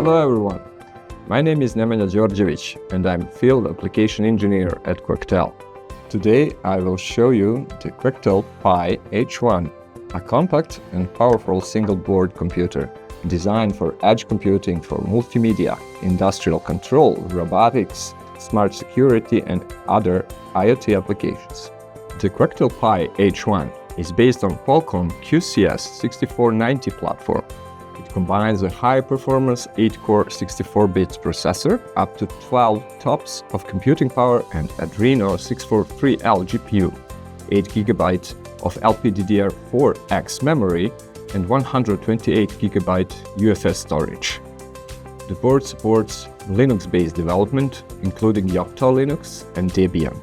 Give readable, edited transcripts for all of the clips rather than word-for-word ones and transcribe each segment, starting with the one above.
Hello everyone, my name is Nemanja Đorđević and I'm Field Application Engineer at Quectel. Today I will show you the Quectel Pi H1, a compact and powerful single-board computer designed for edge computing for multimedia, industrial control, robotics, smart security and other IoT applications. The Quectel Pi H1 is based on Qualcomm QCS6490 platform. It combines a high-performance 8-core 64-bit processor, up to 12 TOPS of computing power and Adreno 643L GPU, 8GB of LPDDR4X memory and 128GB UFS storage. The board supports Linux-based development, including Quectel Linux and Debian,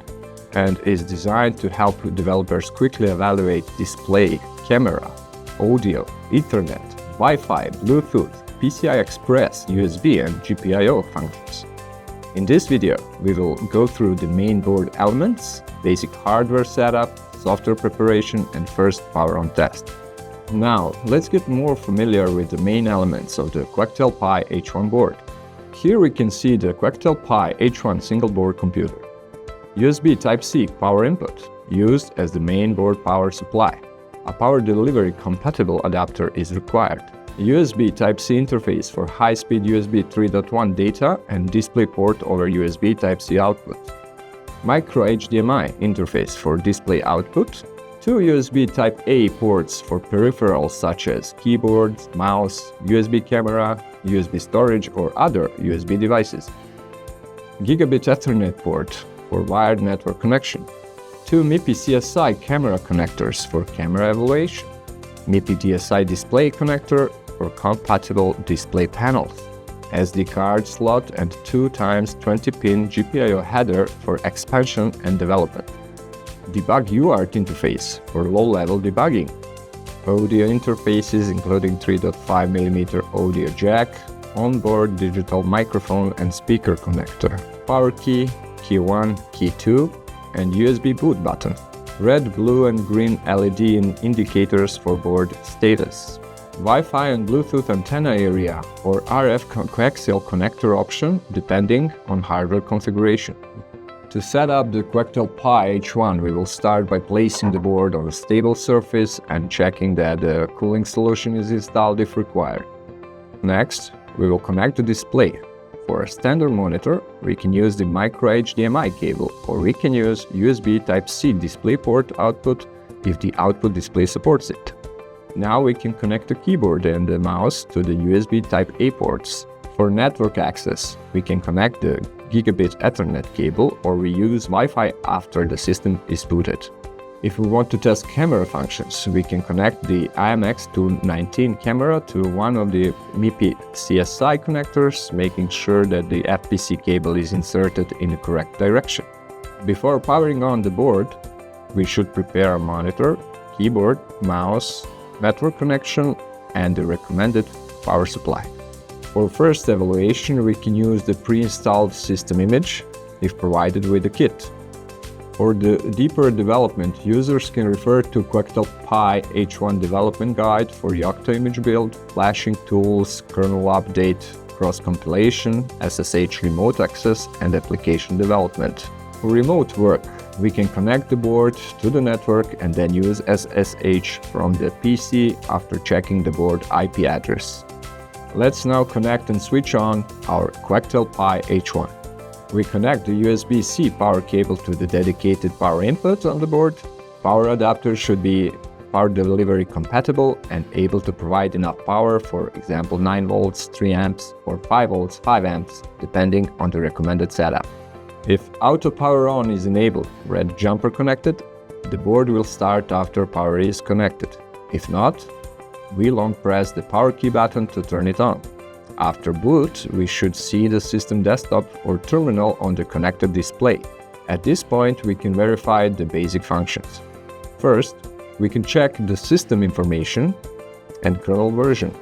and is designed to help developers quickly evaluate display, camera, audio, Ethernet, Wi-Fi, Bluetooth, PCI Express, USB and GPIO functions. In this video, we will go through the main board elements, basic hardware setup, software preparation and first power-on test. Now, let's get more familiar with the main elements of the Quectel Pi H1 board. Here we can see the Quectel Pi H1 single-board computer. USB Type-C power input, used as the main board power supply. A power delivery compatible adapter is required. USB Type-C interface for high-speed USB 3.1 data and display port over USB Type-C output. Micro HDMI interface for display output. 2 USB Type-A ports for peripherals such as keyboards, mouse, USB camera, USB storage or other USB devices. Gigabit Ethernet port for wired network connection. 2 MIPI CSI camera connectors for camera evaluation. MIPI DSI display connector for compatible display panels. SD card slot and 2x20-pin GPIO header for expansion and development. Debug UART interface for low-level debugging. Audio interfaces including 3.5mm audio jack, onboard digital microphone and speaker connector. Power key, key 1, key 2, and USB boot button. Red, blue and green LED indicators for board status. Wi-Fi and Bluetooth antenna area or RF coaxial connector option depending on hardware configuration. To set up the Quectel Pi H1, we will start by placing the board on a stable surface and checking that the cooling solution is installed if required. Next, we will connect the display. For a standard monitor, we can use the micro HDMI cable or we can use USB Type-C DisplayPort output if the output display supports it. Now we can connect the keyboard and the mouse to the USB Type-A ports. For network access, we can connect the Gigabit Ethernet cable or we use Wi-Fi after the system is booted. If we want to test camera functions, we can connect the IMX219 camera to one of the MIPI CSI connectors, making sure that the FPC cable is inserted in the correct direction. Before powering on the board, we should prepare a monitor, keyboard, mouse, network connection, and the recommended power supply. For first evaluation, we can use the pre-installed system image, if provided with the kit. For the deeper development, users can refer to Quectel Pi H1 development guide for Quectel image build, flashing tools, kernel update, cross-compilation, SSH remote access, and application development. For remote work, we can connect the board to the network and then use SSH from the PC after checking the board IP address. Let's now connect and switch on our Quectel Pi H1. We connect the USB-C power cable to the dedicated power input on the board. Power adapter should be power delivery compatible and able to provide enough power, for example 9 volts, 3 amps or 5 volts, 5 amps, depending on the recommended setup. If auto power on is enabled, red jumper connected, the board will start after power is connected. If not, we long press the power key button to turn it on. After boot, we should see the system desktop or terminal on the connected display. At this point, we can verify the basic functions. First, we can check the system information and kernel version.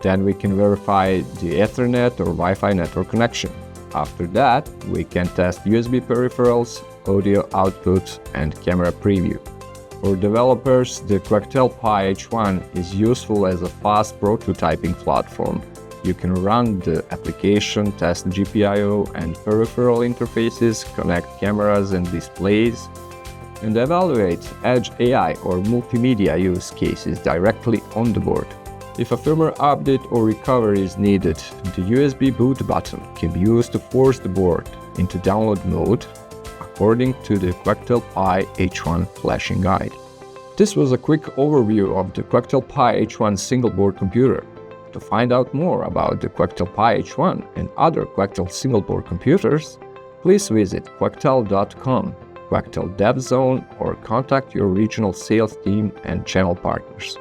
Then we can verify the Ethernet or Wi-Fi network connection. After that, we can test USB peripherals, audio output, and camera preview. For developers, the Quectel Pi H1 is useful as a fast prototyping platform. You can run the application, test GPIO and peripheral interfaces, connect cameras and displays, and evaluate edge AI or multimedia use cases directly on the board. If a firmware update or recovery is needed, the USB boot button can be used to force the board into download mode according to the Quectel Pi H1 flashing guide. This was a quick overview of the Quectel Pi H1 single-board computer. To find out more about the Quectel Pi H1 and other Quectel single-board computers, please visit quectel.com, Quectel Dev Zone, or contact your regional sales team and channel partners.